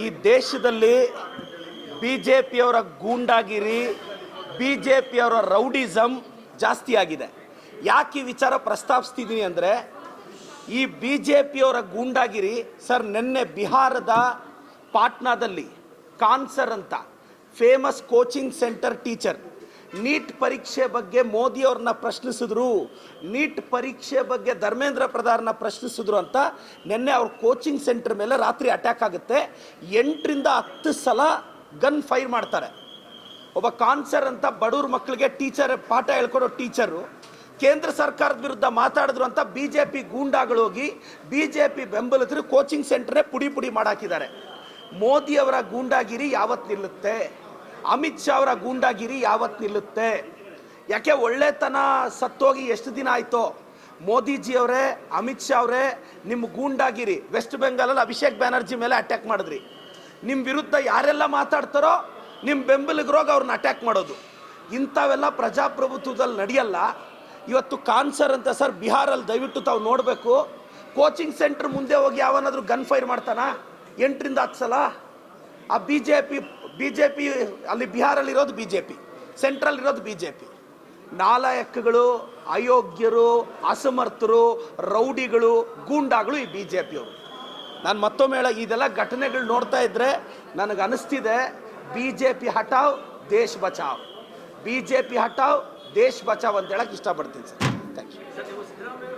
ಈ ದೇಶದಲ್ಲಿ ಬಿಜೆಪಿಯವರ ಗೂಂಡಾಗಿರಿ, ಬಿಜೆಪಿಯವರ ರೌಡಿಸಮ್ ಜಾಸ್ತಿ ಆಗಿದೆ. ಯಾಕೆ ಈ ವಿಚಾರ ಪ್ರಸ್ತಾಪಿಸ್ತಿದ್ದೀನಿ ಅಂದರೆ, ಈ ಬಿಜೆಪಿಯವರ ಗೂಂಡಾಗಿರಿ ಸರ್, ನಿನ್ನೆ ಬಿಹಾರದ ಪಾಟ್ನಾದಲ್ಲಿ ಕಾನ್ಸರ್ ಅಂತ famous coaching centre teacher NEET ಪರೀಕ್ಷೆ ಬಗ್ಗೆ ಮೋದಿಯವ್ರನ್ನ ಪ್ರಶ್ನಿಸಿದ್ರು, ನೀಟ್ ಪರೀಕ್ಷೆ ಬಗ್ಗೆ ಧರ್ಮೇಂದ್ರ ಪ್ರಧಾನನ ಪ್ರಶ್ನಿಸಿದ್ರು ಅಂತ ನಿನ್ನೆ ಅವ್ರ ಕೋಚಿಂಗ್ ಸೆಂಟರ್ ಮೇಲೆ ರಾತ್ರಿ ಅಟ್ಯಾಕ್ ಆಗುತ್ತೆ. 8ರಿಂದ 10 ಸಲ ಗನ್ ಫೈರ್ ಮಾಡ್ತಾರೆ. ಒಬ್ಬ ಕಾನ್ಸರ್ ಅಂತ ಬಡವ್ರ ಮಕ್ಕಳಿಗೆ ಟೀಚರ್ ಪಾಠ ಹೇಳ್ಕೊಡೋ ಟೀಚರು ಕೇಂದ್ರ ಸರ್ಕಾರದ ವಿರುದ್ಧ ಮಾತಾಡಿದ್ರು ಅಂತ ಬಿಜೆಪಿ ಗೂಂಡಾಗಳು ಹೋಗಿ ಬಿಜೆಪಿ ಬೆಂಬಲಿತರು ಕೋಚಿಂಗ್ ಸೆಂಟರ್ನೇ ಪುಡಿ ಪುಡಿ ಮಾಡಾಕಿದ್ದಾರೆ. ಮೋದಿಯವರ ಗೂಂಡಾಗಿರಿ ಯಾವತ್ತು ನಿಲ್ಲುತ್ತೆ? ಅಮಿತ್ ಶಾ ಅವರ ಗೂಂಡಾಗಿರಿ ಯಾವತ್ತು ನಿಲ್ಲುತ್ತೆ? ಯಾಕೆ ಒಳ್ಳೆತನ ಸತ್ತೋಗಿ ಎಷ್ಟು ದಿನ ಆಯಿತೋ? ಮೋದಿಜಿಯವರೇ, ಅಮಿತ್ ಶಾ ಅವರೇ, ನಿಮ್ಮ ಗೂಂಡಾಗಿರಿ ವೆಸ್ಟ್ ಬೆಂಗಾಲಲ್ಲಿ ಅಭಿಷೇಕ್ ಬ್ಯಾನರ್ಜಿ ಮೇಲೆ ಅಟ್ಯಾಕ್ ಮಾಡಿದ್ರಿ. ನಿಮ್ಮ ವಿರುದ್ಧ ಯಾರೆಲ್ಲ ಮಾತಾಡ್ತಾರೋ ನಿಮ್ಮ ಬೆಂಬಲಿಗರೋಗಿ ಅವ್ರನ್ನ ಅಟ್ಯಾಕ್ ಮಾಡೋದು, ಇಂಥವೆಲ್ಲ ಪ್ರಜಾಪ್ರಭುತ್ವದಲ್ಲಿ ನಡೆಯಲ್ಲ. ಇವತ್ತು ಕಾನ್ಸರ್ ಅಂತ ಸರ್ ಬಿಹಾರಲ್ಲಿ ದಯವಿಟ್ಟು ತಾವು ನೋಡಬೇಕು. ಕೋಚಿಂಗ್ ಸೆಂಟರ್ ಮುಂದೆ ಹೋಗಿ ಯಾವನಾದರೂ ಗನ್ ಫೈರ್ ಮಾಡ್ತಾನ? 8ರಿಂದ 10 ಸಲ. ಆ ಬಿಜೆಪಿ ಅಲ್ಲಿ ಬಿಹಾರಲ್ಲಿರೋದು ಬಿಜೆಪಿ, ಸೆಂಟ್ರಲ್ ಇರೋದು ಬಿಜೆಪಿ. ನಾಲಾಯಕಗಳು, ಅಯೋಗ್ಯರು, ಅಸಮರ್ಥರು, ರೌಡಿಗಳು, ಗೂಂಡಾಗಳು ಈ ಬಿಜೆಪಿಯವರು. ನಾನು ಮತ್ತೊಮ್ಮೆ ಇದೆಲ್ಲ ಘಟನೆಗಳು ನೋಡ್ತಾ ಇದ್ದರೆ ನನಗೆ ಅನಿಸ್ತಿದೆ, ಬಿಜೆಪಿ ಹಟಾವ್ ದೇಶ್ ಬಚಾವ್, ಬಿಜೆಪಿ ಹಟಾವ್ ದೇಶ್ ಬಚಾವ್ ಅಂತ ಹೇಳಕ್ಕೆ ಇಷ್ಟಪಡ್ತೀನಿ ಸರ್. Thank you.